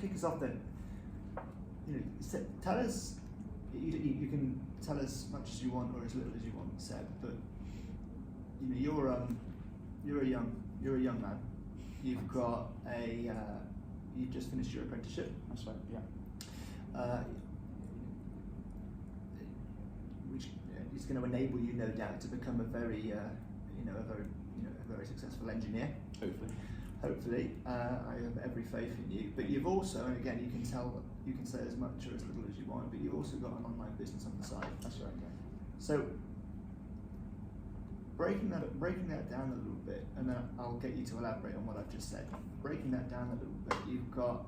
kick us off then. Tell us. You can tell as much as you want or as little as you want, Seb. But you're a young man. You've got you've just finished your apprenticeship. That's right. Yeah. Which is going to enable you, no doubt, to become a very successful engineer. Hopefully, I have every faith in you. But you've also, and again, you can say as much or as little as you want, but you've also got an online business on the side. That's right. Yeah. So breaking that down a little bit, and then I'll get you to elaborate on what I've just said. Breaking that down a little bit, you've got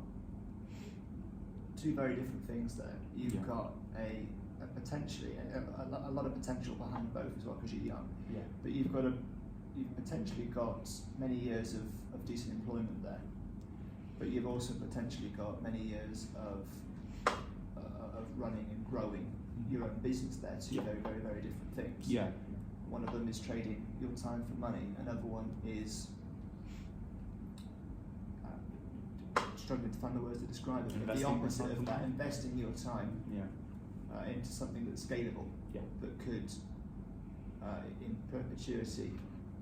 two very different things there. You've got a potentially a lot of potential behind both as well because you're young. Yeah. But you've potentially got many years of decent employment there. But you've also potentially got many years of running and growing your own business there. Two very, very, very different things. Yeah. One of them is trading your time for money. Another one is struggling to find the words to describe it. But the opposite of that, investing your time into something that's scalable, that could, in perpetuity,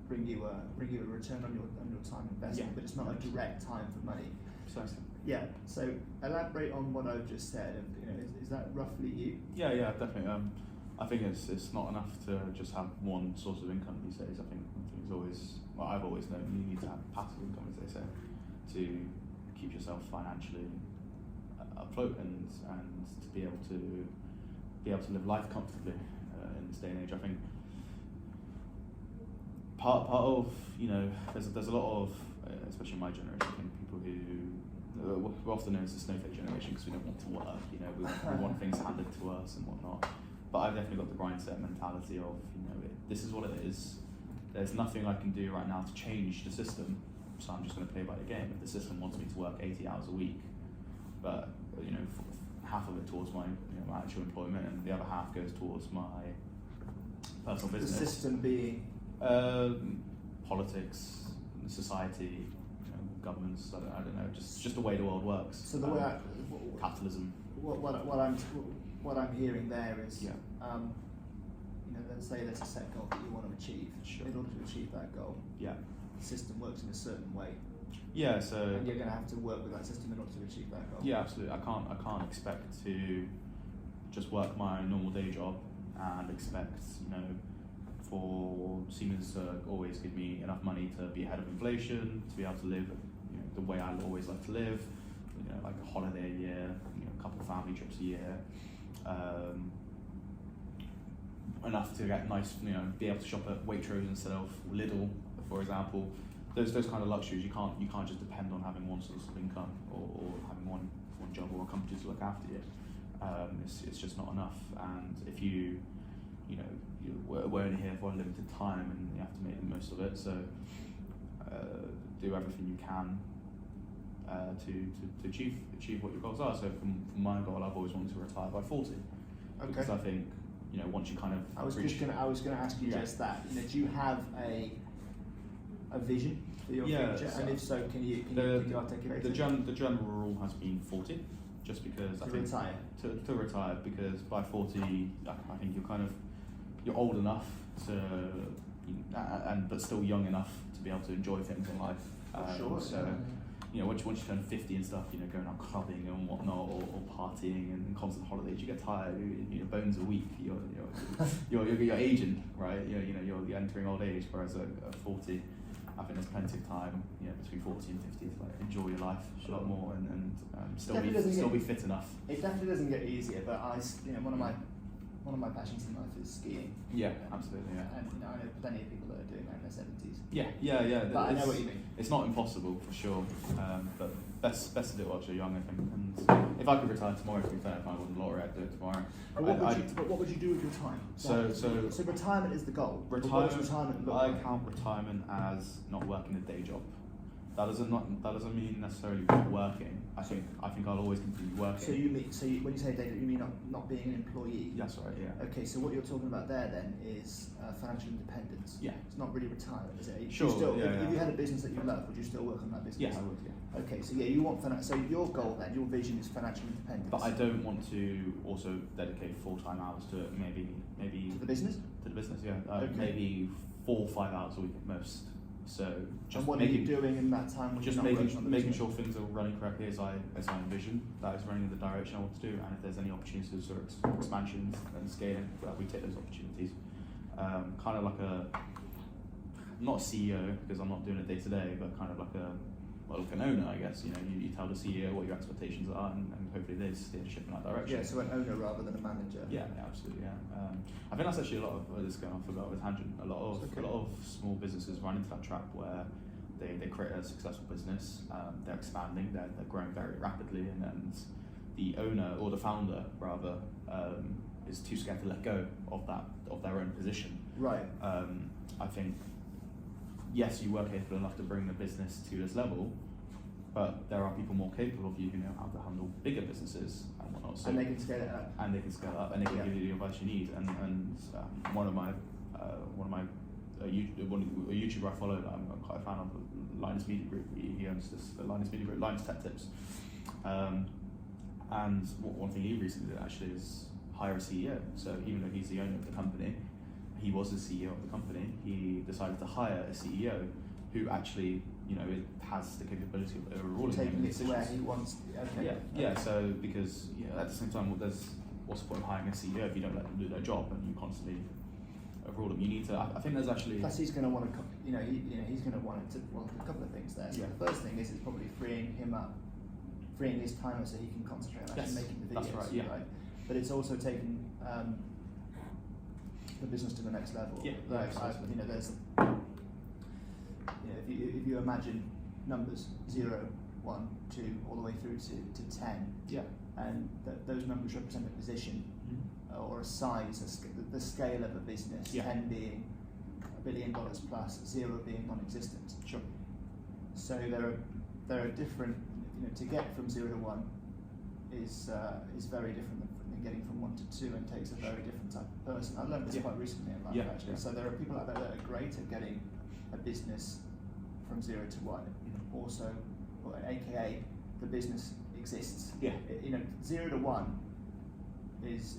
bring you a return on your time investment. But it's not a direct time for money. Precisely. Yeah. So elaborate on what I've just said. Is that roughly you? Yeah, definitely. I think it's not enough to just have one source of income these days. I think it's always, well, I've always known you need to have passive income, as they say, to keep yourself financially afloat and to be able to live life comfortably in this day and age. I think part of there's a lot of especially in my generation, I think people who we're often known as the snowflake generation because we don't want to work. We want things handed to us and whatnot. But I've definitely got the grindset mentality of this is what it is. There's nothing I can do right now to change the system, so I'm just going to play by the game. If the system wants me to work 80 hours a week, but half of it towards my my actual employment, and the other half goes towards my personal business. The system being politics, society, governments. I don't know. Just the way the world works. So the way capitalism. What I'm hearing there is, let's say there's a set goal that you want to achieve. Sure. In order to achieve that goal, the system works in a certain way. Yeah, so and you're going to have to work with that system in order to achieve that goal. Yeah, absolutely. I can't expect to just work my normal day job and expect for Siemens to always give me enough money to be ahead of inflation, to be able to live the way I always like to live, like a holiday a year, a couple of family trips a year, enough to get nice, be able to shop at Waitrose instead of Lidl, for example. Those kind of luxuries you can't just depend on having one source of income or having one job or a company to look after you. It's just not enough, and if we're only here for a limited time and you have to make the most of it. So do everything you can to achieve what your goals are. So from my goal, I've always wanted to retire by 40. Okay. Because I think once you kind of I was going to ask you just that. Do you have a vision for your future? So and if so, can you articulate the it? The general rule has been 40, just because I think retire. To retire, because by 40, I think you're old enough to, but still young enough to be able to enjoy things in life. Sure. So, once you turn 50 and stuff, going out clubbing and whatnot, or partying and constant holidays, you get tired. Your bones are weak. You're aging, right? You're entering old age. Whereas at 40, I think there's plenty of time, between 40 and 50 to enjoy your life a lot more and still be fit enough. It definitely doesn't get easier, but one of my passions in life is skiing. Yeah, absolutely. Yeah. And I know plenty of people that are doing that in their 70s. Yeah. But I know what you mean. It's not impossible for sure, but best to do it whilst you're young, I think. And if I could retire tomorrow, to be fair, if I won the lottery, I'd do it tomorrow. But what would you do with your time? So retirement is the goal. Retirement. What does retirement look I like? count retirement as not working a day job. That doesn't mean necessarily not working. I think I'll always continue working. So when you say data, you mean not being an employee? That's right. Yeah. Okay, so what you're talking about there then is financial independence. Yeah. It's not really retirement, is it? Sure. If you had a business that you love, would you still work on that business? Yeah, I would. Yeah. Okay, so you want so your goal then, your vision is financial independence. But I don't want to also dedicate full-time hours to it. Maybe to the business. To the business, yeah. Okay. Maybe 4 or 5 hours a week at most. So just and what are you doing in that time? Just making sure things are running correctly as I envision. That is running in the direction I want to do. And if there's any opportunities or expansions and scaling, we take those opportunities. Kind of like not a CEO, because I'm not doing it day to day, but kind of like an owner, I guess. You tell the CEO what your expectations are, and hopefully they steer the ship in that direction. Yeah, so an owner rather than a manager. Yeah, absolutely. Yeah, I think that's actually a lot of this going off about a tangent. A lot of small businesses run into that trap where they create a successful business, they're expanding, they're growing very rapidly, and the owner or the founder rather is too scared to let go of their own position. Right. I think, yes, you were capable enough to bring the business to this level, but there are people more capable of you who know how to handle bigger businesses and whatnot. So, and they can scale it up. And they can scale up, and they can give you the advice you need. And one of a YouTuber I follow that I'm quite a fan of, Linus Media Group. He owns Linus Media Group, Linus Tech Tips. And one thing he recently did actually is hire a CEO. So even though he's the owner of the company, he was the CEO of the company. He decided to hire a CEO who actually, has the capability of overruling him. Taking it to where he wants. Okay. Yeah. So because at the same time, what's the point of hiring a CEO if you don't let them do their job and you constantly overrule them? You need to. I think there's actually. Plus, he's going to want to. He's going to want it to. Well, a couple of things there. So the first thing is it's probably freeing his time so he can concentrate on actually making the videos. That's right. Yeah. Right? But it's also taking the business to the next level. Yeah. There's. If you imagine numbers 0, 1, 2, all the way through to 10. Yeah. And those numbers represent a position or a size, the scale of a business. Yeah. 10 being $1 billion plus, 0 being non-existent. Sure. So there are different. To get from 0 to 1 is very different than getting from 1 to 2, and takes a very different type of person. I learned this quite recently in life actually. Yeah. So there are people out there that are great at getting a business from 0 to 1. Also, AKA the business exists. Yeah. 0 to 1 is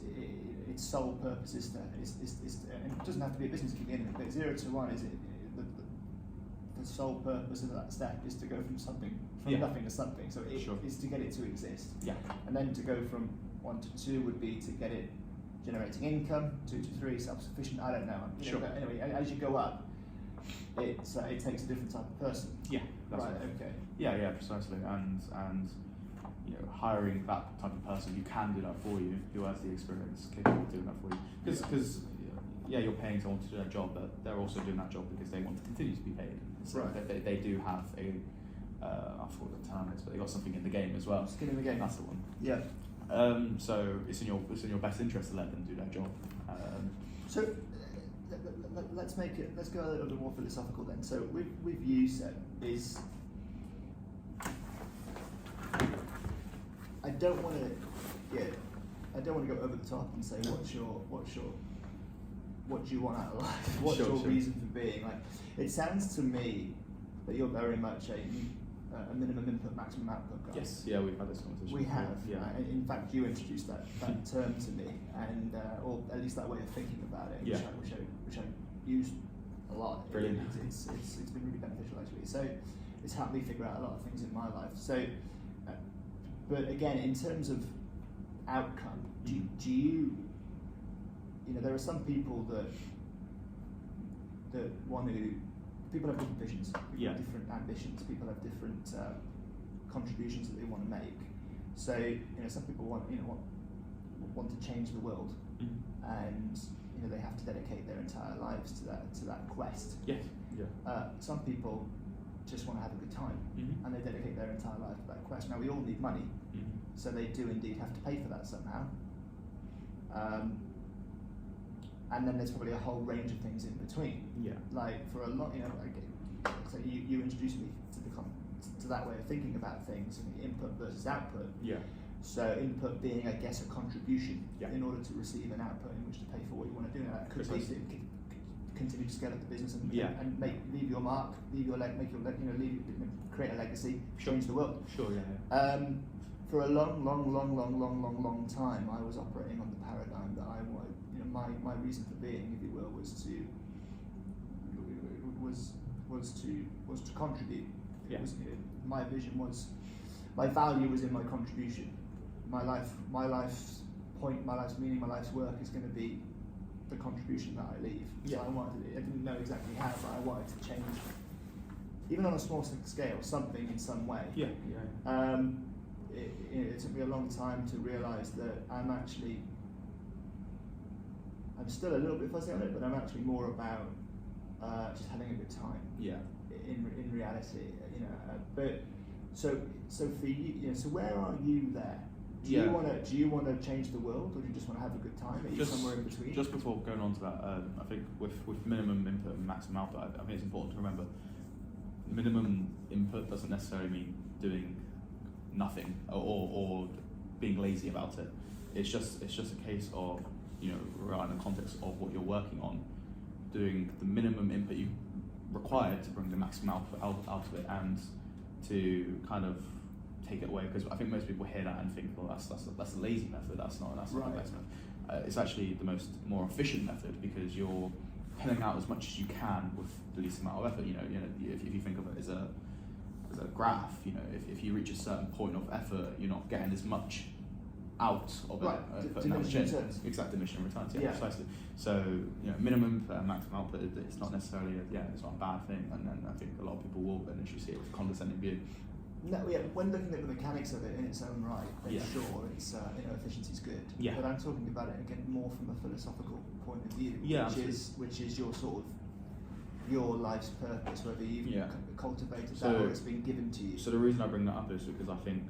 its sole purpose is and it doesn't have to be a business, it can be anything. But 0 to 1 is the sole purpose of that step is to go from nothing to something. So it's to get it to exist. Yeah. And then to go from 1 to 2 would be to get it generating income. 2 to 3 self-sufficient. I don't know. But anyway, as you go up, it takes a different type of person. Yeah. That's right. Okay. Yeah. Precisely. And hiring that type of person who can do that for you, who has the experience, capable of doing that for you. Because you're paying someone to do their job, but they're also doing that job because they want to continue to be paid. So they do have I forgot what the term is, but they got something in the game as well. Skin in the game. That's the one. Yeah. So it's in your best interest to let them do their job. So let's go a little bit more philosophical then. So with you, Seb, is I don't want to go over the top and say what do you want out of life? What's your reason for being? Like, it sounds to me that you're very much a minimum input, maximum output guy. Yes, yeah, we've had this conversation. We before. have. Yeah. In fact, you introduced that term to me, and or at least that way of thinking about it, which I use a lot. Brilliant. It's been really beneficial actually. So it's helped me figure out a lot of things in my life. So, but again, in terms of outcome, do you? There are some people that want to. People have different visions, people have different ambitions, people have different contributions that they want to make. So some people want to change the world, and they have to dedicate their entire lives to that quest. Yes. Yeah. Some people just want to have a good time, and they dedicate their entire life to that quest. Now we all need money, so they do indeed have to pay for that somehow. And then there's probably a whole range of things in between. Yeah. Like for a lot, so you introduced me to to that way of thinking about things, and input versus output. Yeah. So input being, I guess, a contribution Yeah. in order to receive an output in which to pay for what you want to do. Now that could be to continue to scale up the business and leave your mark, create a legacy, change the world. Sure. Yeah. For a long time, I was operating on the paradigm that I wanted. My reason for being, if you will, was to contribute. Yeah. My vision was, my value was in my contribution. My life's point, my life's meaning, my life's work is going to be the contribution that I leave. Yeah. So I didn't know exactly how, but I wanted to change, even on a small scale, something in some way. Yeah. It took me a long time to realise that I'm still a little bit fuzzy on it, but I'm actually more about just having a good time. Yeah. In reality, but so for you, so where are you there? Do you want to change the world, or do you just want to have a good time? Are you somewhere in between? Just before going on to that, I think with minimum input and maximum output, I think it's important to remember minimum input doesn't necessarily mean doing nothing or being lazy about it. It's just a case of, right in the context of what you're working on, doing the minimum input you required to bring the maximum output out of it, and to kind of take it away, because I think most people hear that and think, well, that's a lazy method. That's not the best method. It's actually the more efficient method, because you're pulling out as much as you can with the least amount of effort. If you think of it as a graph, if you reach a certain point of effort, you're not getting as much out of it. Diminishing returns. Exact diminishing returns. Yeah, precisely. So minimum input and maximum output, it's not necessarily it's not a bad thing, and then I think a lot of people will initially see it with a condescending view. No, when looking at the mechanics of it in its own right, then sure, it's efficiency is good. Yeah. But I'm talking about it again more from a philosophical point of view, which is your sort of your life's purpose, whether you've cultivated that or it's been given to you. So the reason I bring that up is because I think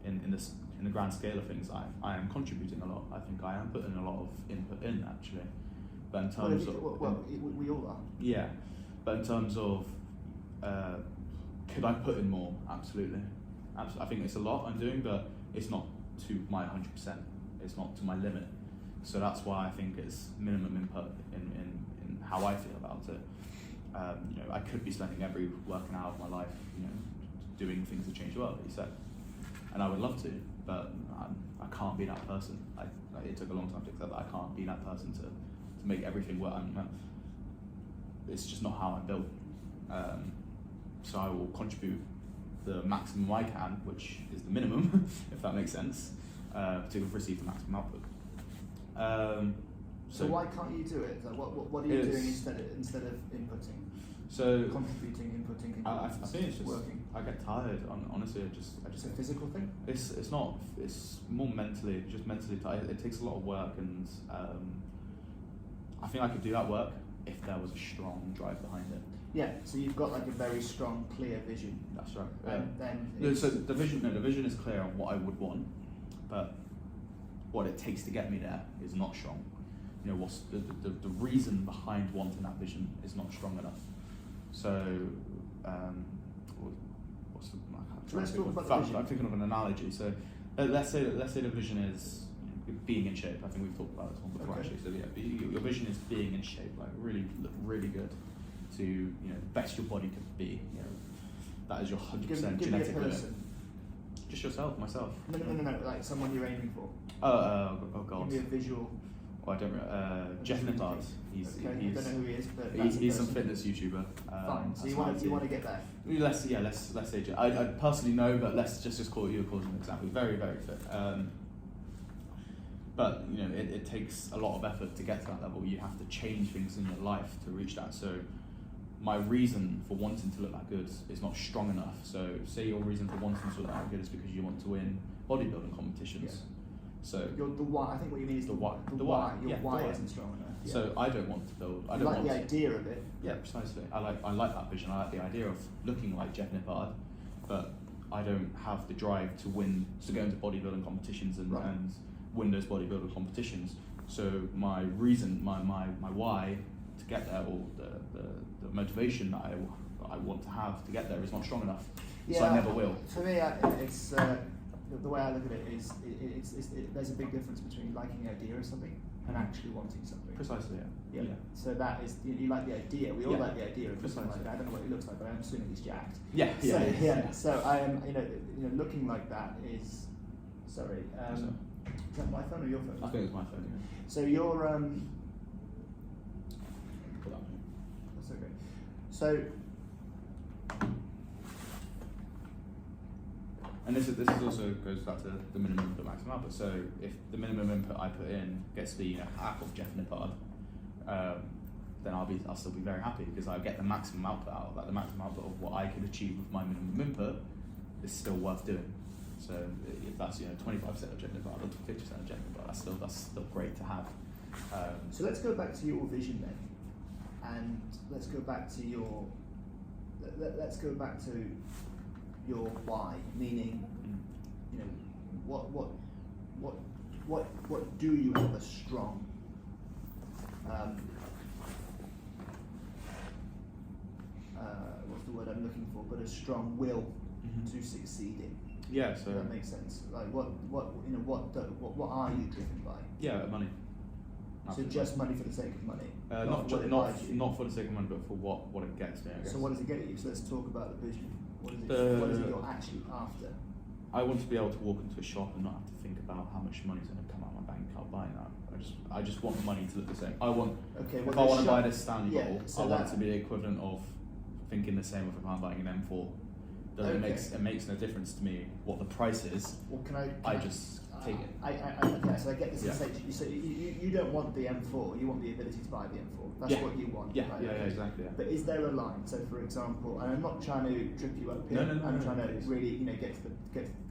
in the grand scale of things, I am contributing a lot. I think I am putting a lot of input in, actually. But in terms we all are. Yeah, but in terms of could I put in more? Absolutely. I think it's a lot I'm doing, but it's not to my 100%. It's not to my limit. So that's why I think it's minimum input in how I feel about it. I could be spending every working hour of my life, doing things to change the world, like you said, and I would love to, but I can't be that person. It took a long time to accept that I can't be that person to make everything work. It's just not how I'm built. So I will contribute the maximum I can, which is the minimum, if that makes sense, to receive the maximum output. So why can't you do it? Like what are you doing instead of inputting? So contributing, inputting. I think it's just working. I get tired. Honestly, I just. It's a physical thing. It's not. It's more mentally. Just mentally tired. It takes a lot of work, and I think I could do that work if there was a strong drive behind it. Yeah. So you've got like a very strong, clear vision. That's right. And then so the vision is clear on what I would want, but what it takes to get me there is not strong. What's the reason behind wanting that vision is not strong enough. So, let's talk about the vision. I'm thinking of an analogy. So, let's say the vision is being in shape. I think we've talked about this one before, actually. So your vision is being in shape, like look really good, to the best your body could be. That is your 100% genetic limit. Just yourself, myself. No, like someone you're aiming for. Oh God. Give me a visual. Oh, I don't. Jeff Nippard. I don't know who he is, but he's some fitness YouTuber. Fine. So you want to get that? Let's say Jeff. I personally know, but let's just call you as an example. Very, very fit. But it takes a lot of effort to get to that level. You have to change things in your life to reach that. So my reason for wanting to look that good is not strong enough. So say your reason for wanting to look that good is because you want to win bodybuilding competitions. Yeah. So the why. I think what you mean is the why. Your why isn't strong enough. Yeah. So I don't want to build. I don't like the idea of it. Yeah, precisely. I like that vision. I like the idea of looking like Jeff Nippard, but I don't have the drive to win, to go into bodybuilding competitions and win those bodybuilding competitions. So my reason, my why to get there, or the motivation that I want to have to get there is not strong enough. so I never will. For me, it's the way I look at it is there's a big difference between liking the idea of something and actually wanting something. Precisely, yeah. So that is, you like the idea. We all like the idea of something like that. I don't know what he looks like, but I'm assuming he's jacked. So I am, looking like that is. Sorry. Is that my phone or your phone? I think it's my phone. Yeah. So you're That's okay. So. And this also goes back to the minimum input, maximum output. So if the minimum input I put in gets to be half of Jeff Nippard, then I'll still be very happy because I get the maximum output out of that. The maximum output of what I could achieve with my minimum input is still worth doing. So if that's 25% of Jeff Nippard or 50% of Jeff Nippard, that's still great to have. So let's go back to your vision then, and let's go back to your why, meaning, what do you have a strong what's the word I'm looking for? But a strong will to succeed in. Yeah. So that makes sense. Like what are you driven by? Yeah, money. Absolutely. So just money for the sake of money. Not for the sake of money, but for what it gets me, I guess. So what does it get you? So let's talk about the vision. What is it you're actually after? I want to be able to walk into a shop and not have to think about how much money's going to come out of my bank account buying that. I just want the money to look the same. If I want to buy this Stanley bottle, I want it to be the equivalent of thinking the same if I'm buying an M4. It makes no difference to me what the price is. Well, I just take it. Okay, so I get this sensation. So you don't want the M4, you want the ability to buy the M4. That's what you want. Yeah, right? Exactly. Yeah. But is there a line? So, for example, and I'm not trying to trip you up here. I'm trying to really, get to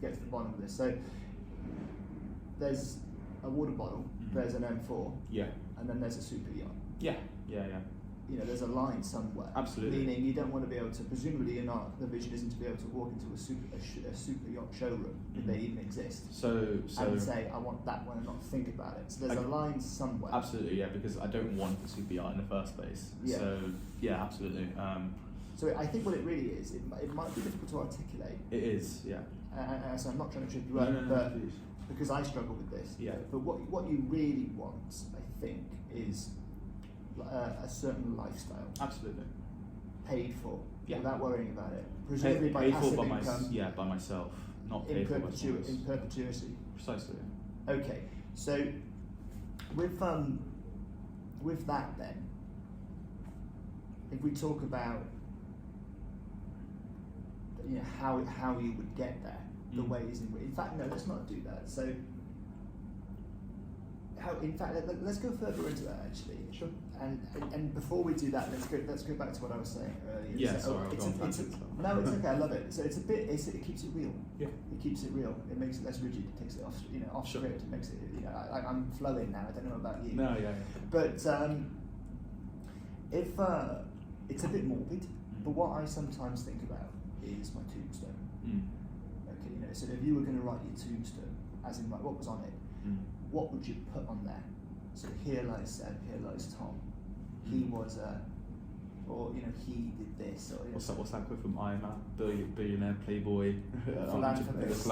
the bottom of this. So, there's a water bottle. There's an M4. Yeah. And then there's a super yacht. Yeah. There's a line somewhere. Absolutely. Meaning you don't want to be able to. Presumably, the vision isn't to be able to walk into a super yacht showroom if they even exist. So and say, I want that one, and not think about it. So there's a line somewhere. Absolutely, yeah. Because I don't want the super yacht in the first place. Yeah. So yeah, absolutely. So I think what it really is, it might be difficult to articulate. It is, yeah. So I'm not trying to trip you up, but because I struggle with this. Yeah. But what you really want, I think, is a certain lifestyle. Absolutely. Paid for. Yeah. Without worrying about it. Presumably by passive income. By myself. Not paid for by someone else. In perpetuity. Precisely. Okay. So with that then, if we talk about how you would get there, the ways in fact no, let's not do that. So let's go further into that actually. Sure. And before we do that, let's go back to what I was saying earlier. Yeah, so, sorry, no, it's okay. I love it. So it keeps it real. Yeah. It keeps it real. It makes it less rigid. It takes it off script. It makes it. I'm flowing now. I don't know about you. No, yeah. But if it's a bit morbid, but what I sometimes think about is my tombstone. Okay, so if you were going to write your tombstone, as in what was on it, what would you put on there? So here lies Seb, here lies Tom. He was or he did this. Or what's that quote from Iron Man? Billionaire, playboy, philanthropist.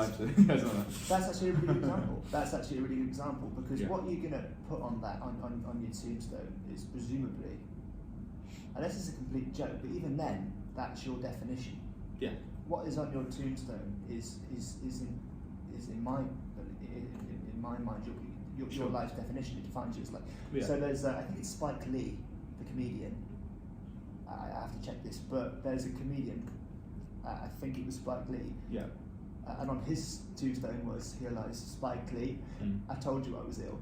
That's actually a really good example. That's actually a really good example because what you're going to put on that on your tombstone is presumably, unless it's a complete joke, but even then, that's your definition. Yeah. What is on your tombstone is in my mind your life's definition. It defines you as like. Yeah. So there's I think it's Spike Lee, the comedian. I have to check this, but there's a comedian. I think it was Spike Lee. Yeah. And on his tombstone was "Here lies Spike Lee." I told you I was ill.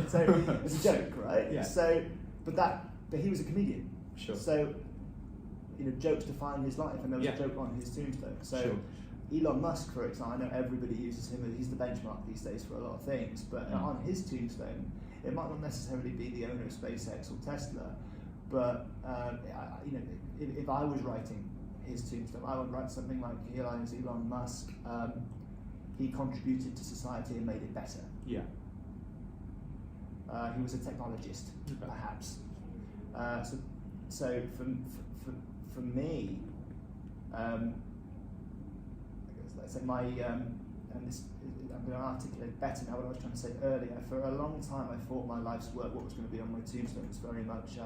So it's a joke, right? Yeah. So, but he was a comedian. Sure. So, jokes define his life, and there was a joke on his tombstone. So. Sure. Elon Musk, for example, I know everybody uses him, he's the benchmark these days for a lot of things, but on his tombstone, it might not necessarily be the owner of SpaceX or Tesla, but if I was writing his tombstone, I would write something like, here lies Elon Musk, he contributed to society and made it better. Yeah. He was a technologist, perhaps. So for me, let's say my, and this, I'm going to articulate better now what I was trying to say earlier. For a long time, I thought my life's work, what was going to be on my tombstone, was very much.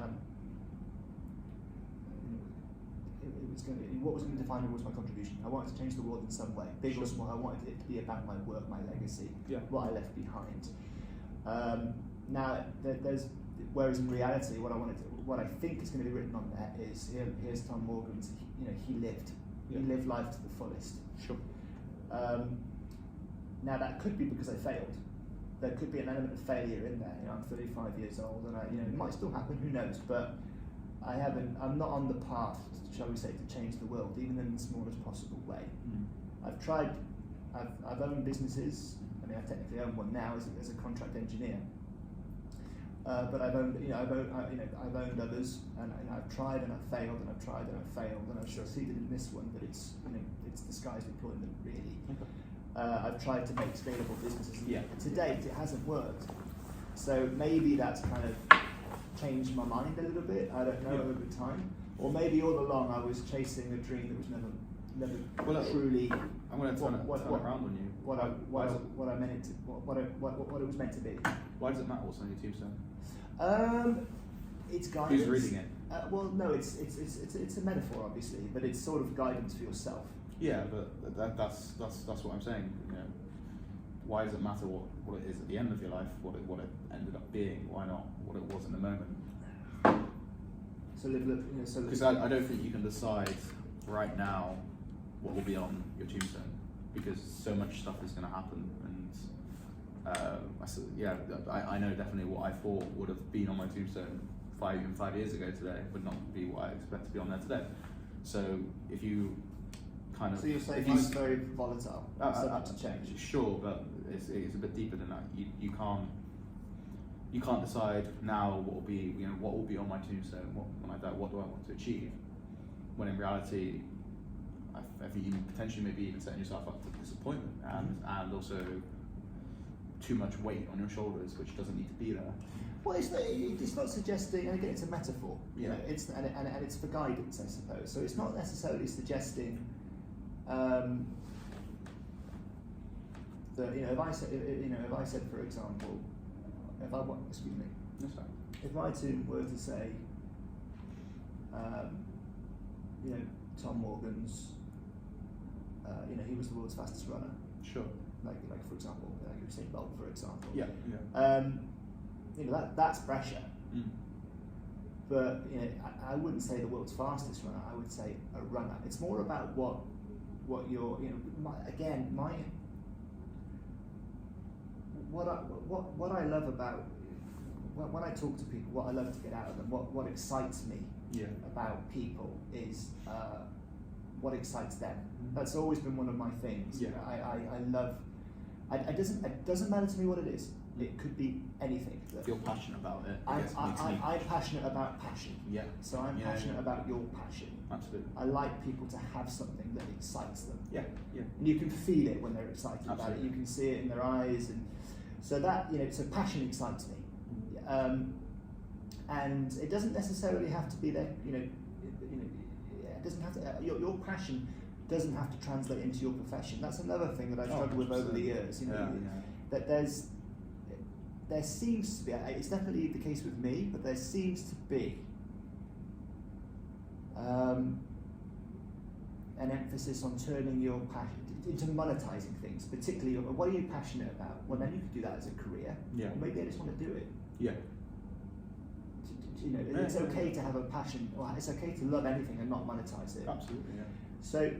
What was going to define me was my contribution. I wanted to change the world in some way, big or small. I wanted it to be about my work, my legacy, what I left behind. Now, whereas in reality, what I think is going to be written on there is here's Tom Morgan's. He lived life to the fullest. Sure. Now that could be because I failed. There could be an element of failure in there. I'm 35 years old, and it might still happen. Who knows? But I'm not on the path, shall we say, to change the world, even in the smallest possible way. I've tried. I've owned businesses. I mean, I technically own one now as a contract engineer. But I've owned, I've owned others, and I've tried and I've failed, and I've tried and I've failed, and I've succeeded in this one. But it's disguised employment, really. Okay. I've tried to make scalable businesses. To date, it hasn't worked. So maybe that's kind of changed my mind a little bit. I don't know over time, or maybe all along I was chasing a dream that was never truly. I'm going to turn it around on you. What I meant it to, what it was meant to be. Why does it matter what's on your tombstone? It's guidance. Who's reading it? Well, no, it's a metaphor, obviously, but it's sort of guidance for yourself. Yeah, but that's what I'm saying. Why does it matter what it is at the end of your life? What it ended up being? Why not what it was in the moment? So because I don't think you can decide right now what will be on your tombstone, because so much stuff is going to happen, and I know definitely what I thought would have been on my tombstone 5 years ago today would not be what I expect to be on there today. So if you kind of, so you're saying it's very volatile, subject to change. Sure, but it's a bit deeper than that. You can't decide now what will be on my tombstone, when I die, what do I want to achieve, when in reality I think you potentially maybe even setting yourself up for disappointment and also too much weight on your shoulders, which doesn't need to be there. Well, it's not suggesting, and again, it's a metaphor. Yeah. It's and it's for guidance, I suppose. So it's not necessarily suggesting that if I said, for example, if I were to say, Tom Morgan's, he was the world's fastest runner. Sure. Like for example, Usain Bolt, for example. Yeah. That's pressure. But I wouldn't say the world's fastest runner. I would say a runner. It's more about what you're. What I love about when I talk to people, what I love to get out of them, what excites me about people is what excites them. That's always been one of my things. I love. It doesn't matter to me what it is. It could be anything. If you're passionate about it, I'm passionate about passion. Yeah. So I'm passionate about your passion. Absolutely. I like people to have something that excites them. Yeah. And you can feel it when they're excited about it. You can see it in their eyes, and so that so passion excites me. And it doesn't necessarily have to be there. It doesn't have to. Your passion doesn't have to translate into your profession. That's another thing that I've struggled with over the years. That there seems to be. It's definitely the case with me, but there seems to be an emphasis on turning your passion into monetizing things. Particularly, what are you passionate about? Well, then you could do that as a career. Yeah. Or maybe I just want to do it. Yeah. It's okay to have a passion, or it's okay to love anything and not monetize it. Absolutely, yeah. So,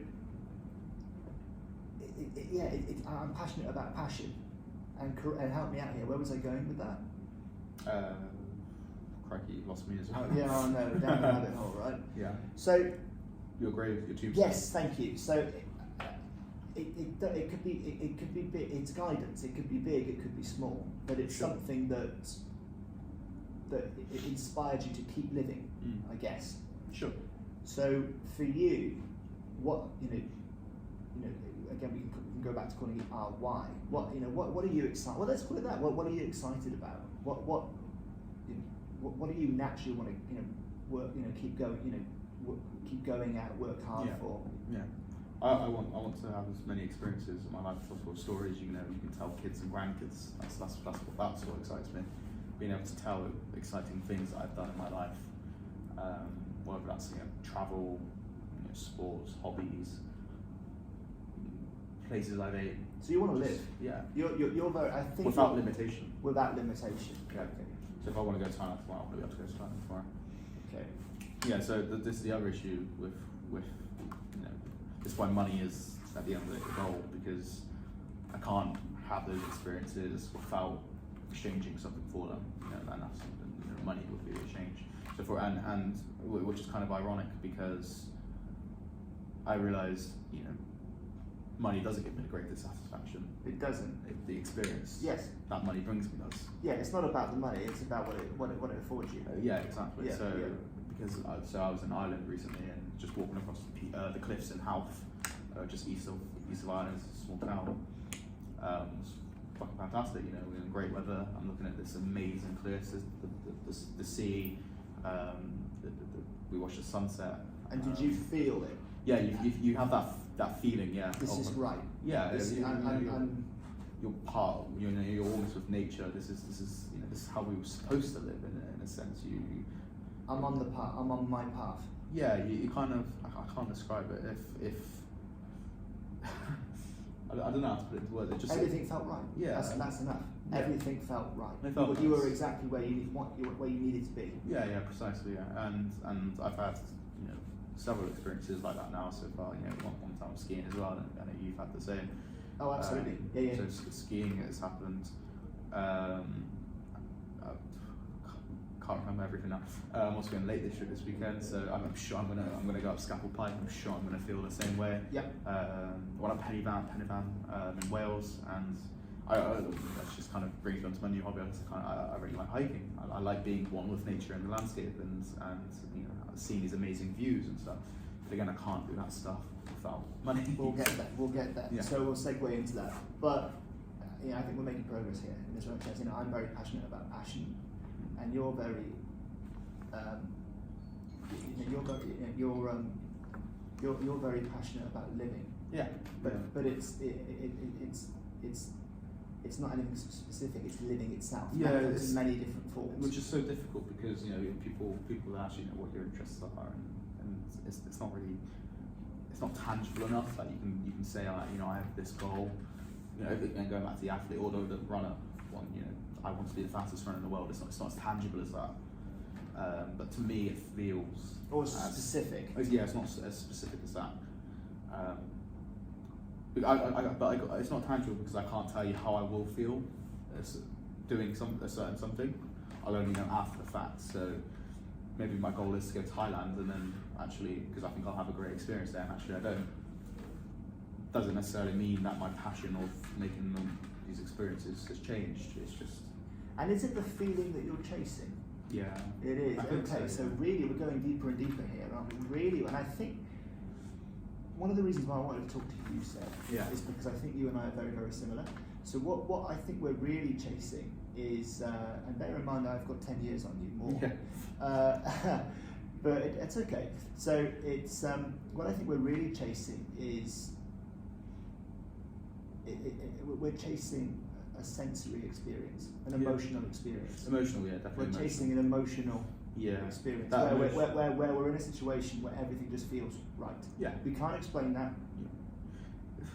I'm passionate about passion, and help me out here. Where was I going with that? Crikey, you lost me as well. No, down the rabbit hole, right? Yeah. So, your grave, your tombstone. Yes, thank you. So, it could be big. It's guidance. It could be big. It could be small. But it's something that it inspired you to keep living, I guess. Sure. So for you, what again, we can go back to calling it our why. What are you excited? Well, let's call it that. What are you excited about? What do you naturally want to work? Keep going. keep going at, work hard for. Yeah. I want to have as many experiences in my life as possible, stories you can tell kids and grandkids. That's what excites me. Being able to tell exciting things that I've done in my life, whether that's travel, sports, hobbies, places I've ate. So you want to live? Yeah. You're very. I think without limitation. Without limitation. Yeah. Okay. So if I want to go to Thailand tomorrow, I'll be able to go to Thailand tomorrow. Okay. Yeah. So this is the other issue with this is why money is at the end of the goal, because I can't have those experiences without exchanging something for them. And that's something, money would be exchange. So and which is kind of ironic, because I realised money doesn't give me the greatest satisfaction. It doesn't. The experience. Yes. That money brings me does. Yeah, it's not about the money. It's about what it affords you. Yeah, exactly. Yeah, Because I was in Ireland recently, and just walking across the cliffs in Howth, just east of Ireland, it's a small town. It's fucking fantastic. We're in great weather. I'm looking at this amazing cliffs, the sea. We watched the sunset. And did you feel it? Yeah, you have that feeling. Yeah. This is right. Yeah. You're part. You're almost with nature. This is how we were supposed to live in a sense. I'm on my path. Yeah, you kind of. I can't describe it. If I don't know how to put it into words. Everything felt right. Yeah, that's enough. Yeah. Everything felt right. Felt you were exactly where you needed to be. Yeah, precisely. Yeah. And I've had several experiences like that now so far. One time skiing as well, and I know you've had the same. Oh, absolutely. Yeah. So skiing has happened. Can't remember everything now. I'm also going Lake District this weekend, so I'm sure I'm gonna go up Scafell Pike. I'm sure I'm gonna feel the same way. Yeah. One up Pennyvan in Wales, and that just kind of brings me onto my new hobby. I really like hiking. I like being one with nature and the landscape, and seeing these amazing views and stuff. But again, I can't do that stuff without money. We'll get there. Yeah. So we'll segue into that. But I think we're making progress here in this podcast. I'm very passionate about passion, and you're very, you're very passionate about living. Yeah. But it's not anything specific. It's living itself. Yeah, in many different forms. Which is so difficult, because people actually know what your interests are, and it's not really, it's not tangible enough that you can say I have this goal. And going back to the athlete or the runner one, I want to be the fastest runner in the world. It's not as tangible as that. But to me, it feels specific. Yeah, it's not as specific as that. But it's not tangible because I can't tell you how I will feel doing a certain something. I'll only know after the fact. So maybe my goal is to go to Thailand, and then actually, because I think I'll have a great experience there, and actually I don't. Doesn't necessarily mean that my passion of making these experiences has changed. It's just. And is it the feeling that you're chasing? Yeah. It is. Okay, so really we're going deeper and deeper here, aren't we? Really, and I think one of the reasons why I wanted to talk to you, Seth, is because I think you and I are very, very similar. So what I think we're really chasing is, and bear in mind I've got 10 years on you more, but it's okay. So it's what I think we're really chasing is we're chasing a sensory experience, an emotional experience. Emotional, yeah, definitely. We're chasing an emotional experience where we're in a situation where everything just feels right. Yeah. We can't explain that. Yeah.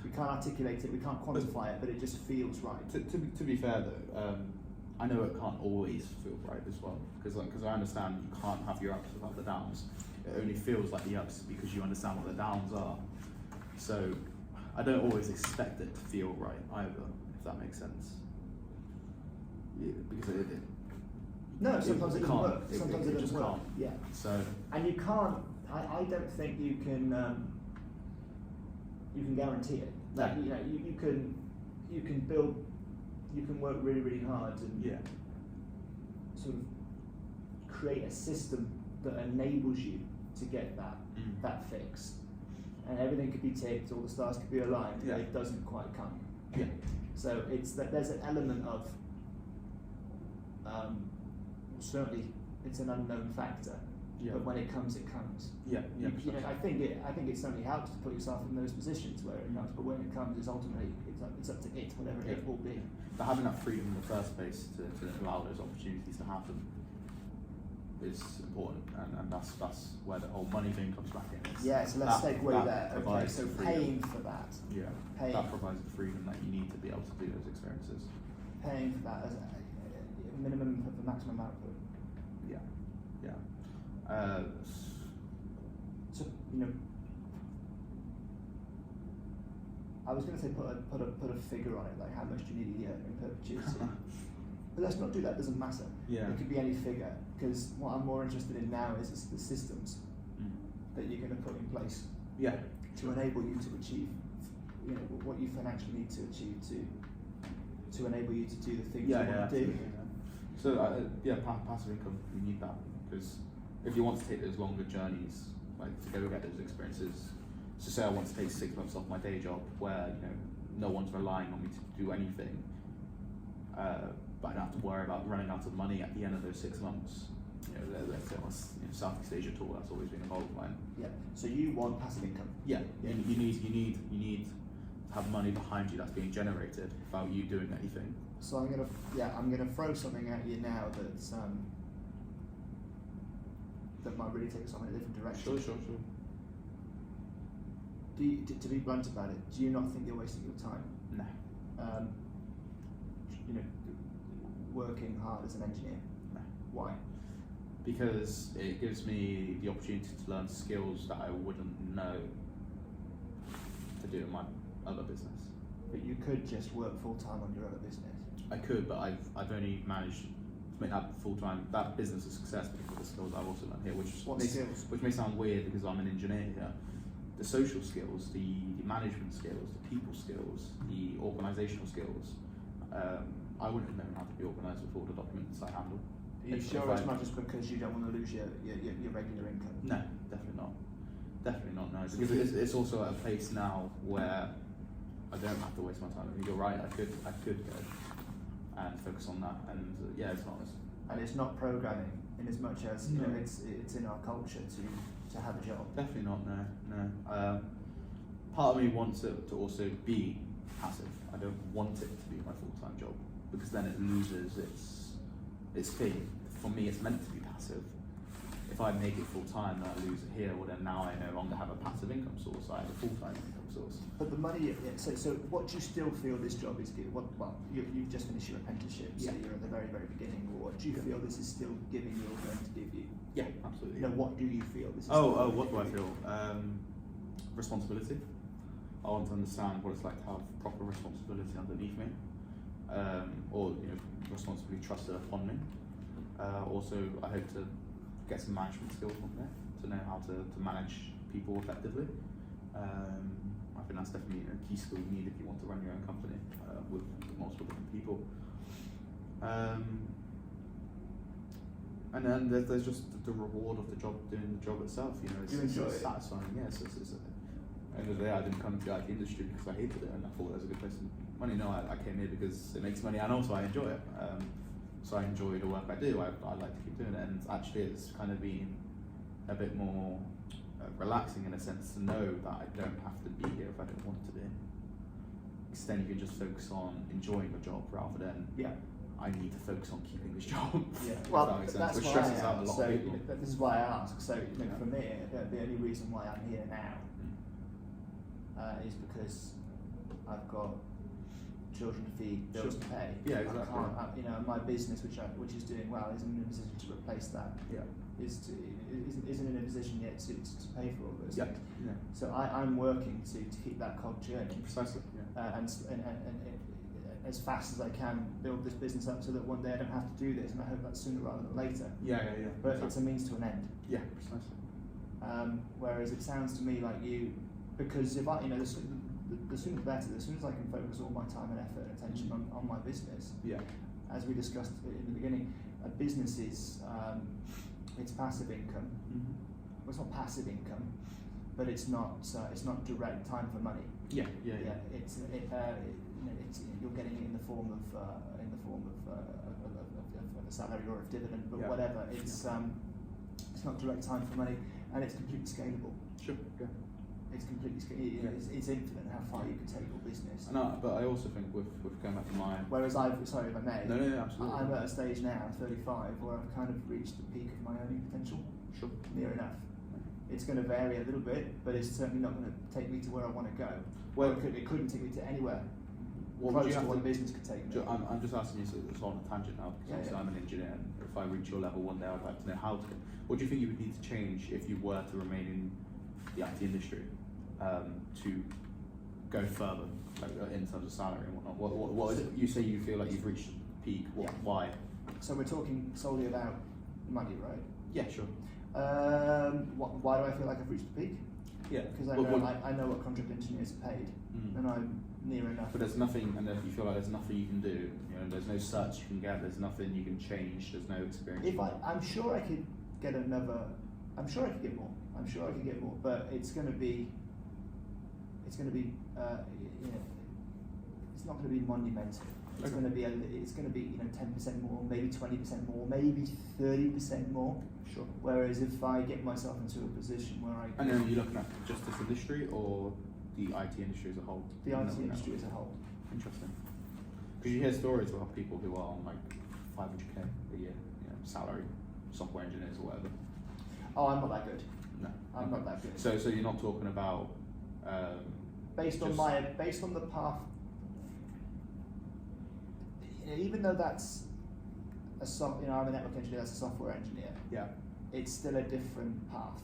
We can't articulate it. We can't quantify it, but it just feels right. To be fair though, I know it can't always feel right as well, because I understand you can't have your ups without the downs. It only feels like the ups because you understand what the downs are. So I don't always expect it to feel right either, if that makes sense. Yeah, because sometimes it doesn't work. Sometimes it just doesn't work. Can't. Yeah. So. And you can't. I don't think you can. You can guarantee it. Like you can build. You can work really, really hard and sort of create a system that enables you to get that fix. And everything could be ticked, all the stars could be aligned, but it doesn't quite come. Yeah. So it's that there's an element of certainly it's an unknown factor, but when it comes, it comes. Yeah, yeah. You know, I think it certainly helps to put yourself in those positions where it comes, but when it comes, it's ultimately it's up to it, whatever it will be. But having that freedom in the first place to allow those opportunities to happen is important, and that's where the whole money thing comes back in. So let's segue there. Okay, so paying for that. Yeah, that provides the freedom that you need to be able to do those experiences. Paying for that as a minimum for maximum output. Yeah. So you know, I was going to say put a figure on it, like how much do you need a year in perpetuity. But let's not do that. It doesn't matter. Yeah. It could be any figure, because what I'm more interested in now is the systems that you're going to put in place. Yeah. To enable you to achieve, you know, what you financially need to achieve to enable you to do the things you want to do. So passive income, we need that, because if you want to take those longer journeys, like to go get those experiences. So say I want to take 6 months off my day job, where no one's relying on me to do anything. But I don't have to worry about running out of money at the end of those 6 months. Let's say on Southeast Asia tour, that's always been a goal of mine. Yeah. So you want passive income. Yeah. You need to have money behind you that's being generated without you doing anything. So I'm gonna throw something at you now that's that might really take us on in a different direction. Sure. To be blunt about it, do you not think you're wasting your time? No. Working hard as an engineer. No. Why? Because it gives me the opportunity to learn skills that I wouldn't know to do in my other business. But you could just work full time on your other business. I could, but I've only managed to make that full time, that business a success because of the skills I've also learned here. Which may sound weird because I'm an engineer here. The social skills, the management skills, the people skills, the organisational skills. I wouldn't have known how to be organised with all the documents I handle. Are you sure it's not just because you don't want to lose your regular income? No, definitely not. Definitely not, no. Because it's also at a place now where I don't have to waste my time. I mean, you're right, I could go and focus on that, and it's not. And it's not programming in as much as it's in our culture to have a job. Definitely not, no. Part of me wants it to also be passive. I don't want it to be my full-time job, because then it loses its thing. For me, it's meant to be passive. If I make it full-time and I lose it here, well then now I no longer have a passive income source, I have a full-time income source. But the money, so what do you still feel this job is giving? You've just finished your apprenticeship, so you're at the very, very beginning. What do you feel this is still giving you or going to give you? Yeah, absolutely. What do you feel this is what do I feel? Responsibility. I want to understand what it's like to have proper responsibility underneath me, or responsibly trusted upon me. Also, I hope to get some management skills from there to know how to manage people effectively. I think that's definitely a key skill you need if you want to run your own company with multiple different people. And then there's just the reward of the job, doing the job itself. It's satisfying. Yes, at the end of the day, I didn't come to the IT industry because I hated it and I thought it was a good place to make money. No, I came here because it makes money and also I enjoy it. So I enjoy the work I do. I like to keep doing it, and actually it's kind of been a bit more relaxing in a sense to know that I don't have to be here if I don't want to be. Because then you can just focus on enjoying your job rather than I need to focus on keeping this job. Yeah, well, that makes sense. that's Which why stresses out a lot of people. This is why I ask. So for me, the only reason why I'm here now is because I've got children to feed, bills to pay. Yeah, exactly. I can't, my business, which is doing well, isn't in a position to replace that. Yeah. Isn't in a position yet to pay for all those things. Yeah. So I'm working to keep that cog churning. Precisely. Yeah. And as fast as I can build this business up so that one day I don't have to do this, and I hope that's sooner rather than later. Yeah. But it's a means to an end. Yeah, precisely. Whereas it sounds to me like you, because if I, the sooner the better. The sooner as I can focus all my time and effort and attention on my business. Yeah. As we discussed in the beginning, a business is it's passive income. Mm-hmm. Well, it's not passive income, but it's not direct time for money. Yeah. It's you're getting it in the form of a salary or a dividend, but whatever. It's not direct time for money, and it's completely scalable. Sure. Yeah. It's completely it's infinite how far you can take your business. No, but I also think with going back to my. Whereas sorry if I may. No, absolutely. I'm at a stage now, 35, where I've kind of reached the peak of my earning potential. Sure. Near enough. It's going to vary a little bit, but it's certainly not going to take me to where I want to go. Well, it couldn't take me to anywhere. What Close to what a business could take me. I'm just asking you, so it's on a tangent now, because I'm an engineer, and if I reach your level one day, I'd like to know how to. What do you think you would need to change if you were to remain in the IT industry to go further, like in terms of salary and whatnot? What is it? You say you feel like you've reached peak. Why? So we're talking solely about money, right? Yeah, sure. Why do I feel like I've reached the peak? Yeah, because I know what contract engineers are paid, and I'm near enough. But there's nothing, and if you feel like there's nothing you can do, there's no certs you can get, there's nothing you can change, there's no experience. I'm sure I could get another. I'm sure I could get more. I'm sure I could get more, but it's going to be. It's not going to be monumental. It's going to be 10% more, maybe 20% more, maybe 30% more. Sure. Whereas if I get myself into a position where I and then are you looking at just this industry or the IT industry as a whole? The IT industry as a whole. Interesting. Because you hear stories about people who are on like 500k a year, salary, software engineers or whatever. Oh, I'm not that good. No, I'm not that good. So you're not talking about based on the path. Even though that's I'm a network engineer, that's a software engineer. Yeah. It's still a different path.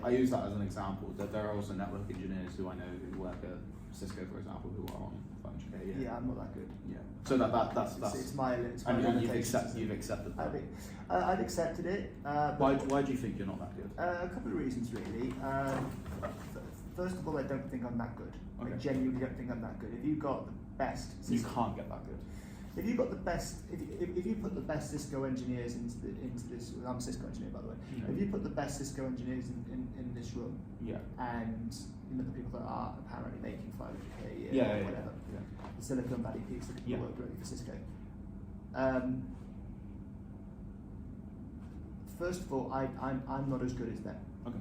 I use that as an example. There are also network engineers who I know who work at Cisco, for example, who are on 500k. Yeah, I'm not that good. Yeah. So that's it's my and you've accepted that. I've accepted it. Why do you think you're not that good? A couple of reasons, really. First of all, I don't think I'm that good. Okay. I genuinely don't think I'm that good. If you've got the best, you can't get that good. If you've got the best, if you put the best Cisco engineers into this, I'm a Cisco engineer by the way. Mm-hmm. If you put the best Cisco engineers in this room, and the people that are apparently making 500k a year or whatever, the Silicon Valley peaks that work directly for Cisco. First of all, I'm not as good as them. Okay.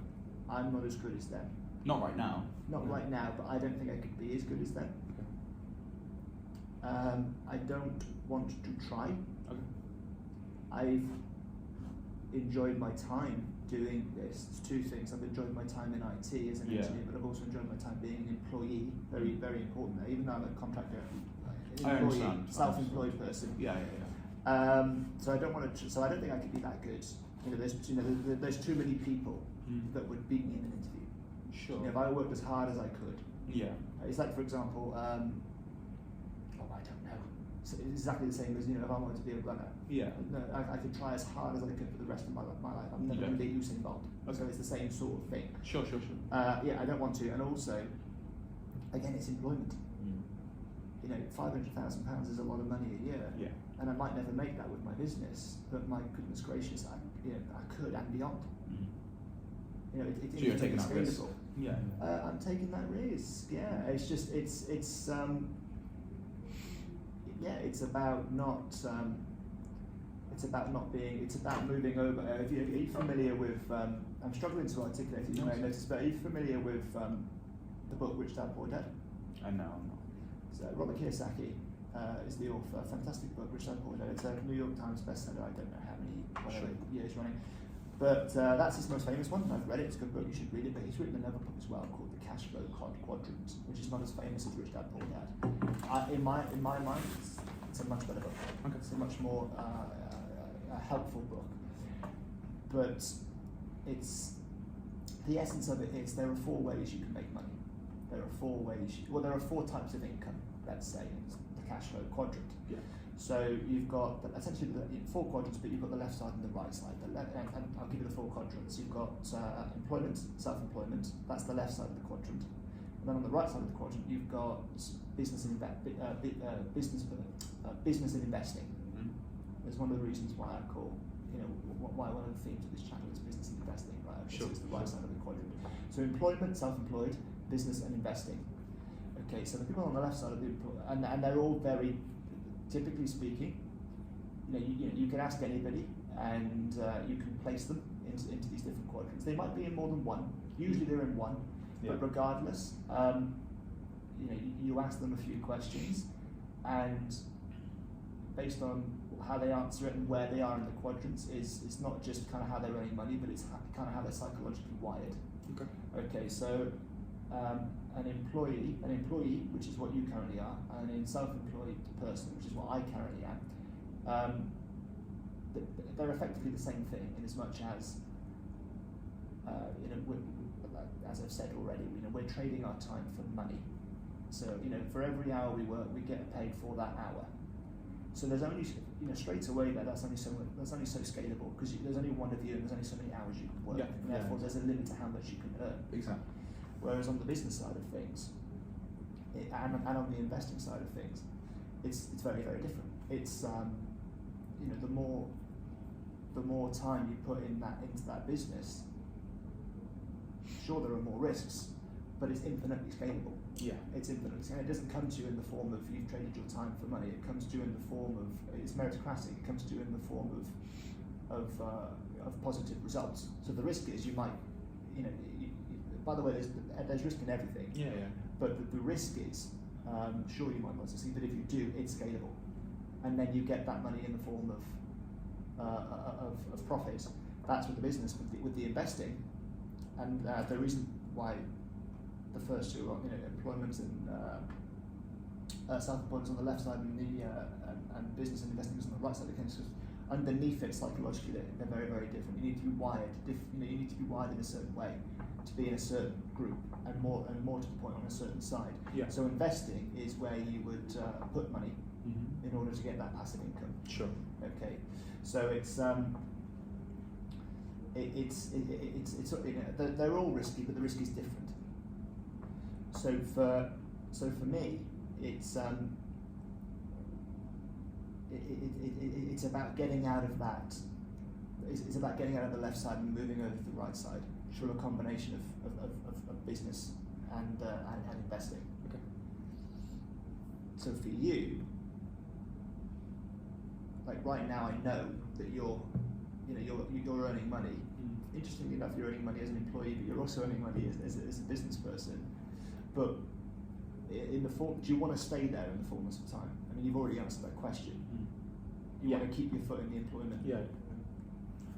I'm not as good as them. Not right now. Not right now, but I don't think I could be as good as them. I don't want to try. Okay. I've enjoyed my time doing this. It's two things. I've enjoyed my time in IT as an engineer, but I've also enjoyed my time being an employee. Very, very important. Even though I'm a contractor, self-employed person. So I don't want to. So I don't think I could be that good. There's too many people that would beat me in an interview. Sure. If I worked as hard as I could. Yeah. It's like, for example. So it's exactly the same as if I wanted to be a runner. Yeah. No, I could try as hard as I could for the rest of my life. I'm never going to be Usain Bolt. Okay. So it's the same sort of thing. Sure. I don't want to, and also, again, it's employment. £500,000 is a lot of money a year. Yeah. And I might never make that with my business, but my goodness gracious, I could and beyond. So you're taking that risk. Yeah. I'm taking that risk. Yeah. It's just it's about not. It's about moving over. Are you familiar with? I'm struggling to articulate it. You may notice, but are you familiar with the book Rich Dad Poor Dad? I know. I'm not. So Robert Kiyosaki is the author. Fantastic book, Rich Dad Poor Dad. It's a New York Times bestseller. I don't know how many years running, but that's his most famous one. I've read it. It's a good book. You should read it. But he's written another book as well called The Cash Flow Quadrant, which is not as famous as Rich Dad Poor Dad. In my mind, it's a much better book. Okay. It's a much more helpful book. But it's the essence of it is there are 4 ways you can make money. There are 4 types of income. Let's say it's the cash flow quadrant. Yeah. So you've got essentially 4 quadrants, but you've got the left side and the right side. And I'll give you the 4 quadrants. You've got employment, self-employment. That's the left side of the quadrant. And then on the right side of the quadrant, you've got business and investing. It's one of the reasons why I call, why one of the themes of this channel is business and investing, right? Sure. It's the right side of the quadrant. So employment, self-employed, business and investing. Okay, so the people on the left side of the and they're all very, typically speaking, you can ask anybody and you can place them into these different quadrants. They might be in more than one. Usually they're in one, Yeah. but regardless, you ask them a few questions, and based on how they answer it and where they are in the quadrants, it's not just kind of how they're earning money, but it's kind of how they're psychologically wired. Okay. Okay, so an employee, which is what you currently are, and a self-employed person, which is what I currently am, they're effectively the same thing in as much as, as I've said already, we're trading our time for money. So for every hour we work, we get paid for that hour. So there's only, straight away that's only so scalable, because there's only one of you and there's only so many hours you can work, and therefore there's a limit to how much you can earn. Exactly. Whereas on the business side of things, and on the investing side of things, it's very, very different. It's the more time you put into that business, sure there are more risks, but it's infinitely scalable. Yeah. It's infinitely scalable. It doesn't come to you in the form of you've traded your time for money. It comes to you in the form of, it's meritocratic. It comes to you in the form of positive results. So the risk is you might, by the way, there's risk in everything. Yeah. But the risk is, sure you might not succeed, but if you do, it's scalable, and then you get that money in the form of profit. That's with the business. With the investing, and the reason why the first two are, employment and self-employment is on the left side, and and business and investing is on the right side of the case. Underneath it, psychologically, they're very, very different. You need to be wired. You need to be wired in a certain way to be in a certain group, and more to the point, on a certain side. Yeah. So investing is where you would put money in order to get that passive income. Sure. Okay. So they're all risky, but the risk is different. So for me, it's about getting out of that. It's about getting out of the left side and moving over to the right side through a combination of business and investing. Okay. So for you, like right now, I know that you're earning money. Interestingly enough, you're earning money as an employee, but you're also earning money as a business person. But in the form, do you want to stay there in the fullness of time? I mean, you've already answered that question. You want to keep your foot in the employment. Yeah.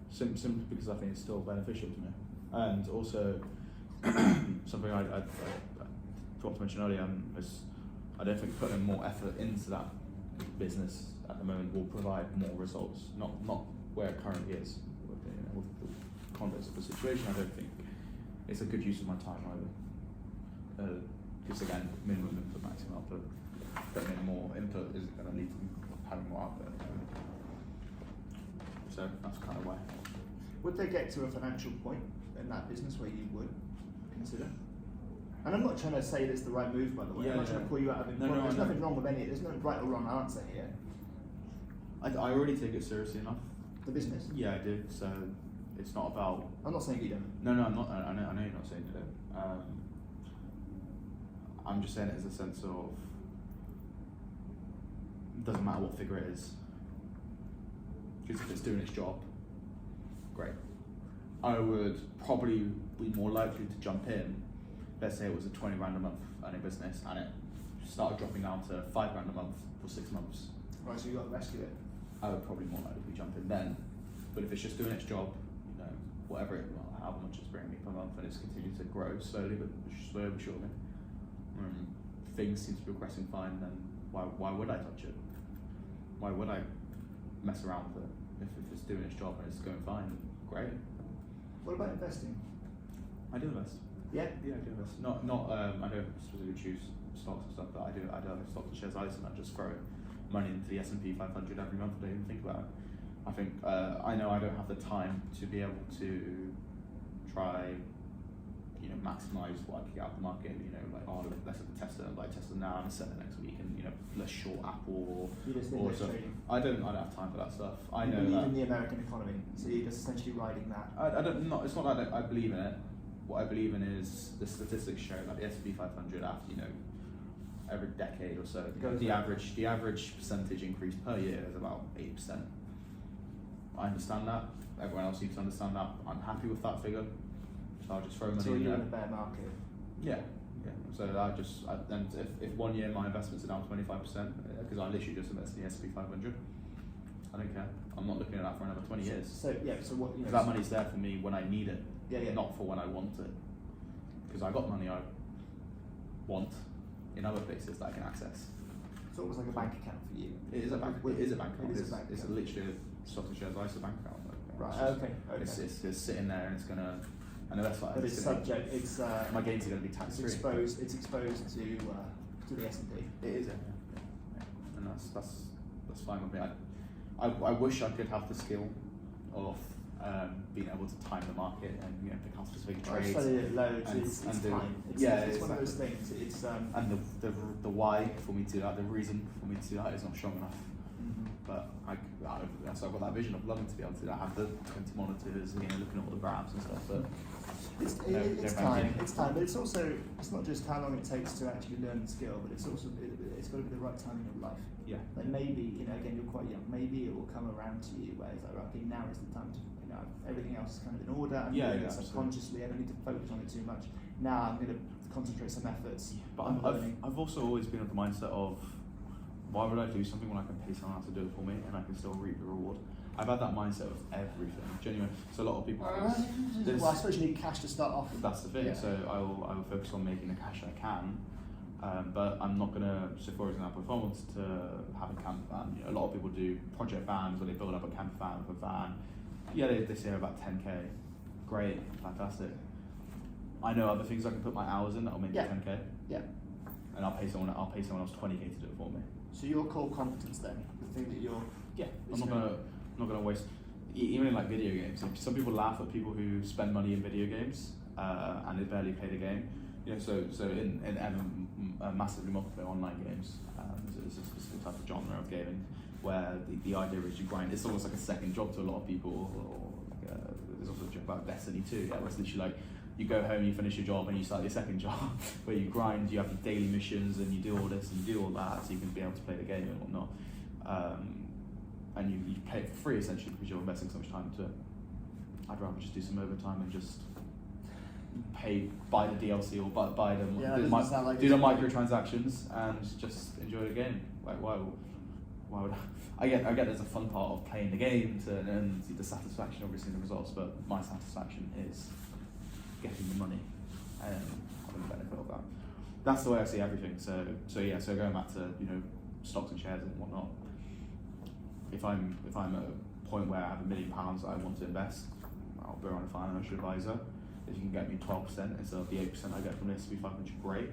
Simply because I think it's still beneficial to me, and also something I forgot to mention earlier is I don't think putting more effort into that business at the moment will provide more results. Not where it currently is. With the context of the situation, I don't think it's a good use of my time either. Because again, minimum input, maximum output. Putting in more input isn't going to lead to having more output. So that's kind of why. Would they get to a financial point in that business where you would consider? And I'm not trying to say this is the right move, by the way. I'm not trying to pull you out of employment. There's nothing wrong with there's no right or wrong answer here. I already take it seriously enough. The business? Yeah, I do. So it's not about. I'm not saying you don't. No, I'm not. I know you're not saying you don't. I'm just saying it as a sense of. It doesn't matter what figure it is. Because if it's doing its job, great. I would probably be more likely to jump in. Let's say it was a 20 grand a month earning business, and it started dropping down to 5 grand a month for 6 months. Right, so you got to rescue it. I would probably more likely jump in then. But if it's just doing its job, however much it's bringing me per month, and it's continuing to grow slowly but surely, things seem to be progressing fine, then why would I touch it? Why would I mess around with it? If it's doing its job and it's going fine, great. What about investing? I do invest. Yeah? Yeah, I do invest. Not I don't specifically choose stocks and stuff, but I do have stocks and shares ISA, and I just throw money into the S&P 500 every month. I don't even think about it. I think I know I don't have the time to be able to try, maximize what I can get out of the market. Let's look at Tesla, buy Tesla now and sell it next week, and let's short Apple or stuff. I don't have time for that stuff. I know believe that in the American economy, so you're just essentially riding that. I don't. Not. It's not that I believe in it. What I believe in is the statistics show that the S&P 500 after every decade or so, the average percentage increase per year is about 8%. I understand that. Everyone else needs to understand that. I'm happy with that figure, so I'll just throw money in you're there. in a bear market. Yeah. So and if 1 year my investments are down 25%, because I literally just invested in the S&P 500, I don't care. I'm not looking at that for another 20 years. So what that money's there for me when I need it, yeah. not for when I want it. Because I got money I want in other places that I can access. It's almost like a bank account for you. It is a bank. It is a bank account. It's account. Literally a stock and shares ISA bank account. Right. Okay. It's sitting there and it's gonna. I know that's like. But it's subject. It's my gains are going to be tax free. It's exposed to the S&P. It is, and that's fine with me. I wish I could have the skill of being able to time the market and pick out specific trades. I've studied it loads. It's time. It's one of those things. It's and the why for me to do that, the reason for me to do that is not strong enough. But so I've got that vision of loving to be able to have the 20 monitors and looking at all the graphs and stuff. But it's time. It's time, but it's not just how long it takes to actually learn the skill, but it's also it's got to be the right timing of life. Yeah. Like maybe again you're quite young. Maybe it will come around to you where it's like, okay, now is the time to everything else is kind of in order. I'm doing it subconsciously. I don't need to focus on it too much. Now I'm going to concentrate some efforts. But I've also always been of the mindset of, why would I do something when I can pay someone else to do it for me and I can still reap the reward? I've had that mindset of everything, genuine. So a lot of people. Well, I suppose you need cash to start off. That's the thing. Yeah. So I will focus on making the cash I can, but I'm not gonna. So for example, if I wanted to have a camper van, a lot of people do project vans where they build up a camper van with a van. Yeah, they say about 10k. Great, fantastic. I know other things I can put my hours in that'll make me 10k. Yeah. And I'll pay someone else 20k to do it for me. So your core competence then, the thing that you're I'm not gonna waste. Even in like video games, some people laugh at people who spend money in video games and they barely play the game. So in massively multiplayer online games, there's a specific type of genre of gaming where the idea is you grind. It's almost like a second job to a lot of people. Or like there's also a joke about Destiny 2, where it's literally like you go home, you finish your job, and you start your second job, where you grind, you have your daily missions, and you do all this and you do all that, so you can be able to play the game and whatnot. And you pay it for free essentially because you're investing so much time into it. I'd rather just do some overtime and just buy the DLC or buy the microtransactions and just enjoy the game. Like why would I get there's a fun part of playing the game and the satisfaction obviously in the results, but my satisfaction is getting the money and having the benefit of that. That's the way I see everything. So going back to stocks and shares and whatnot. If I'm at a point where I have £1 million I want to invest, I'll go on a financial advisor. If you can get me 12% instead of the 8% I get from the S&P 500, great.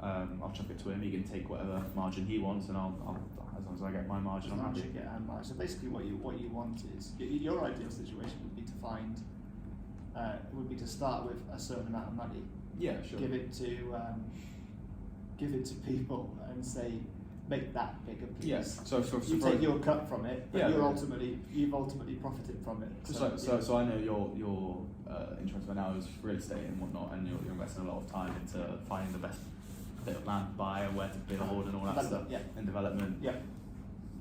I'll chuck it to him. He can take whatever margin he wants, and I'll as long as I get my margin, I'm happy. So basically, what you want is your ideal situation would be to find to start with a certain amount of money. Yeah, sure. Give it to people and say, make that bigger, please. Yes. So you take your cut from it, but you've ultimately profited from it. So I know your interest right now is real estate and whatnot, and you're investing a lot of time into finding the best bit of land to buy and where to build and all that stuff. Yeah. And development. Yeah.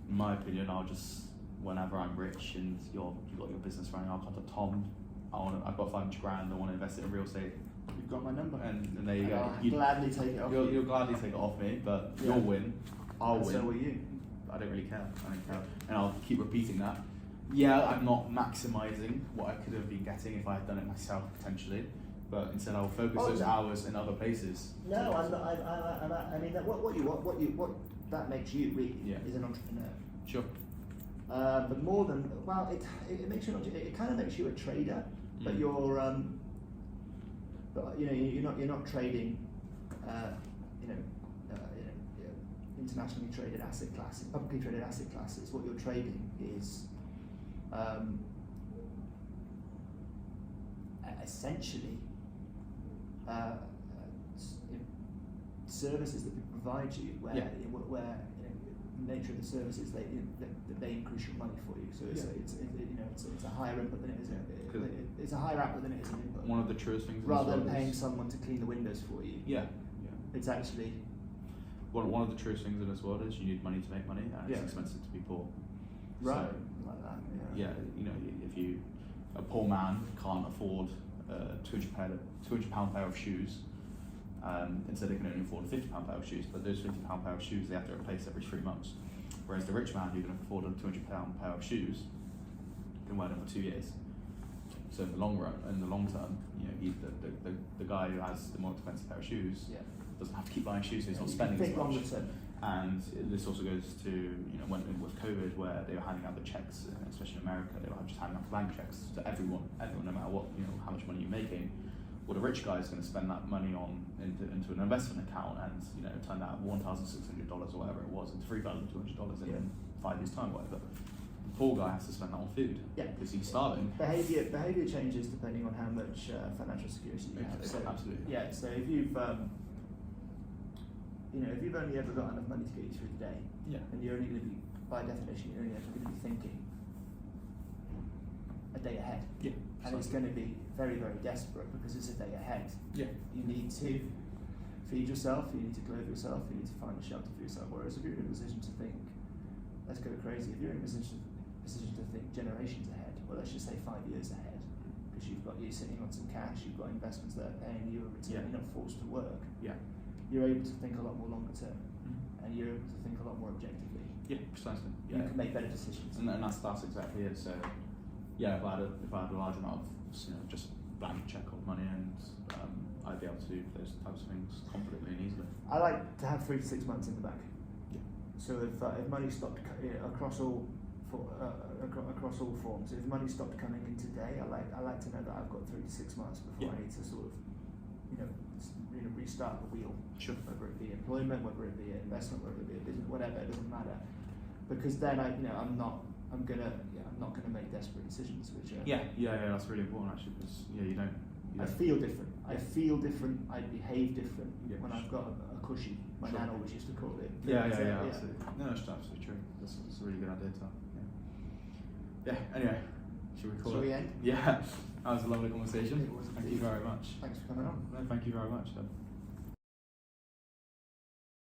In my opinion, I'll just whenever I'm rich and you've got your business running, I'll contact Tom. I've got 500 grand. I want to invest it in real estate. You've got my number. And there you go. I'll gladly take it off you. You'll gladly take it off me, but you'll win. I'll win. So will you. I don't really care. And I'll keep repeating that. Yeah, I'm not maximising what I could have been getting if I had done it myself potentially, but instead I'll focus those hours in other places. No, I mean what that makes you really is an entrepreneur. Sure. But more than it makes you it kind of makes you a trader, but you're you're not trading internationally traded asset classes, publicly traded asset classes. What you're trading is essentially services that we provide you, where the nature of the services they increase your money for you. So it's a higher input than it is. It's a higher output than it is an input. One of the truest things. Rather than paying someone to clean the windows for you. Yeah. It's actually. One of the truest things in this world is you need money to make money, and it's expensive to be poor. Right. So, like that. yeah, you know, if a poor man can't afford a £200 pair of shoes, instead they can only afford a £50 pair of shoes, but those £50 pair of shoes they have to replace every 3 months. Whereas the rich man who can afford a £200 pair of shoes can wear them for 2 years. So in the long run, in the long term, you know, the guy who has the more expensive pair of shoes doesn't have to keep buying shoes, so he's not spending as much. And this also goes to, you know, when with COVID, where they were handing out the checks, especially in America, they were just handing out blank checks to everyone, no matter what, you know, how much money you're making. Well, the rich guy is going to spend that money into an investment account, and you know, turn that $1,600 or whatever it was into $3,200 in 5 years' time, whatever. The poor guy has to spend that on food, because he's starving. Behaviour changes depending on how much financial security you have. So, absolutely. Yeah. So if you've if you've only ever got enough money to get you through the day, and you're only going to be, by definition, you're only ever going to be thinking a day ahead. And it's going to be very, very desperate because it's a day ahead. You need to feed yourself, you need to clothe yourself, you need to find a shelter for yourself. Whereas if you're in a position to think, let's go crazy, if you're in a position to think generations ahead, well, let's just say 5 years ahead, because you're sitting on some cash, you've got investments that are paying you a return, you're not forced to work. You're able to think a lot more longer term, and you're able to think a lot more objectively. Precisely. You can make better decisions. And that's exactly it. So, if I had a large amount of, you know, just blank check of money, and I'd be able to do those types of things confidently and easily. I like to have 3 to 6 months in the bank. So if money stopped across all forms, if money stopped coming in today, I like to know that I've got 3 to 6 months before I need to sort of, restart the wheel. Whether it be employment, whether it be investment, whether it be a business, whatever, it doesn't matter. Because then I'm not gonna make desperate decisions. Which that's really important actually, because you don't. I feel different. I feel different. I behave different when I've got a cushy. My nana always used to call it. Absolutely. No, that's absolutely true. That's a really good idea to have. Anyway, should we end? Yeah, that was a lovely conversation. Thank you very much. Thanks for coming on. No, thank you very much.